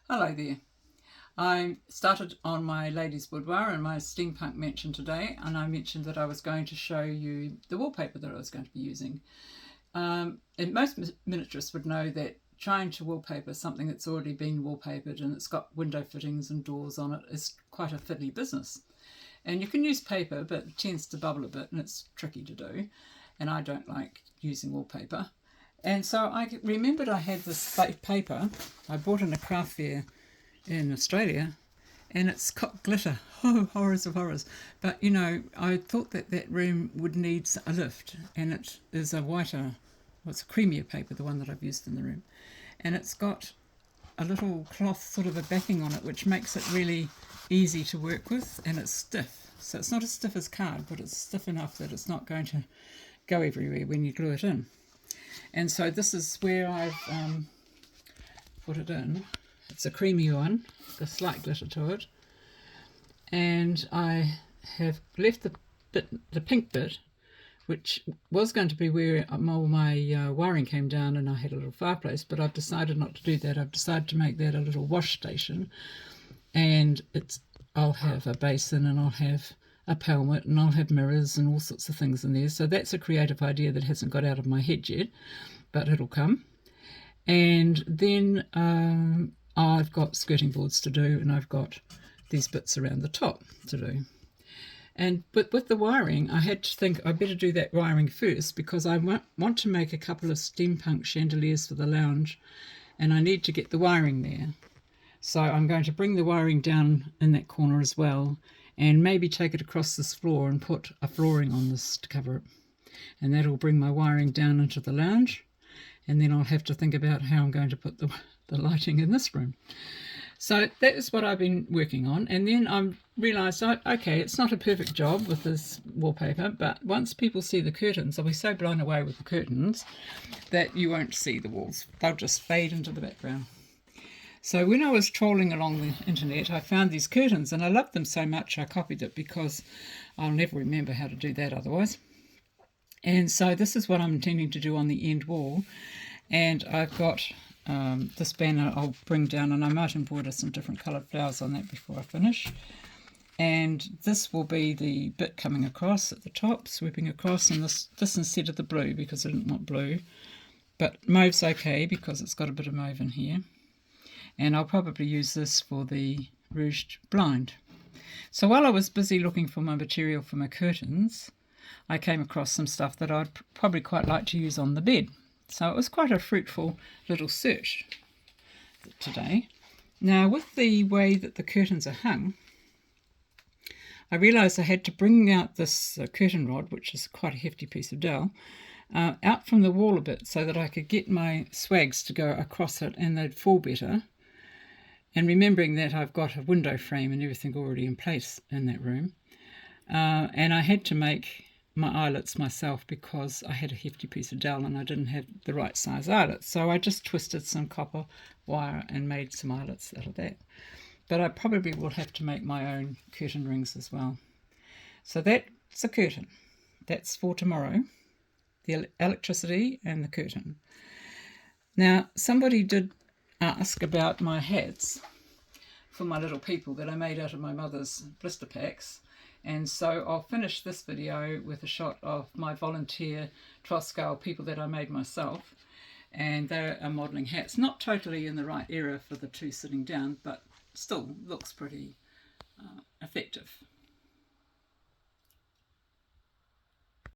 Hello there. I started on my ladies' boudoir and my steampunk mention today, and I mentioned that I was going to show you the wallpaper that I was going to be using. And most miniaturists would know that trying to wallpaper something that's already been wallpapered and it's got window fittings and doors on it is quite a fiddly business. And you can use paper, but it tends to bubble a bit and it's tricky to do. And I don't like using wallpaper. And so I remembered I had this paper I bought in a craft fair in Australia, and it's got glitter. Oh, horrors of horrors. But you know, I thought that that room would need a lift, and it is a whiter, well, it's a creamier paper, the one that I've used in the room. And it's got a little cloth sort of a backing on it, which makes it really easy to work with, and it's stiff. So it's not as stiff as card, but it's stiff enough that it's not going to go everywhere when you glue it in. And so this is where I've put it in. It's a creamy one, a slight glitter to it. And I have left the pink bit, which was going to be where all my wiring came down and I had a little fireplace, but I've decided not to do that. I've decided to make that a little wash station. And I'll have a basin and I'll have a pelmet and I'll have mirrors and all sorts of things in there. So that's a creative idea that hasn't got out of my head yet, but it'll come. And then I've got skirting boards to do, and I've got these bits around the top to do. But with the wiring, I had to think I better do that wiring first, because I want to make a couple of steampunk chandeliers for the lounge, and I need to get the wiring there. So I'm going to bring the wiring down in that corner as well, and maybe take it across this floor and put a flooring on this to cover it. And that'll bring my wiring down into the lounge, and then I'll have to think about how I'm going to put the lighting in this room. So that is what I've been working on. And then I realised, okay, it's not a perfect job with this wallpaper, but once people see the curtains, I'll be so blown away with the curtains that you won't see the walls. They'll just fade into the background. So when I was trolling along the internet, I found these curtains, and I loved them so much I copied it, because I'll never remember how to do that otherwise. And so this is what I'm intending to do on the end wall. And I've got this banner I'll bring down, and I might embroider some different coloured flowers on that before I finish. And this will be the bit coming across at the top, sweeping across, and this instead of the blue, because I didn't want blue. But mauve's okay, because it's got a bit of mauve in here. And I'll probably use this for the rouged blind. So while I was busy looking for my material for my curtains, I came across some stuff that I'd probably quite like to use on the bed. So it was quite a fruitful little search today. Now, with the way that the curtains are hung, I realised I had to bring out this curtain rod, which is quite a hefty piece of dowel, out from the wall a bit, so that I could get my swags to go across it and they'd fall better. And remembering that I've got a window frame and everything already in place in that room. And I had to make my eyelets myself, because I had a hefty piece of dowel and I didn't have the right size eyelets. So I just twisted some copper wire and made some eyelets out of that. But I probably will have to make my own curtain rings as well. So that's a curtain. That's for tomorrow. The electricity and the curtain. Now, somebody did ask about my hats for my little people that I made out of my mother's blister packs. And so I'll finish this video with a shot of my volunteer 12 scale people that I made myself. And they are modelling hats. Not totally in the right era for the two sitting down, but still looks pretty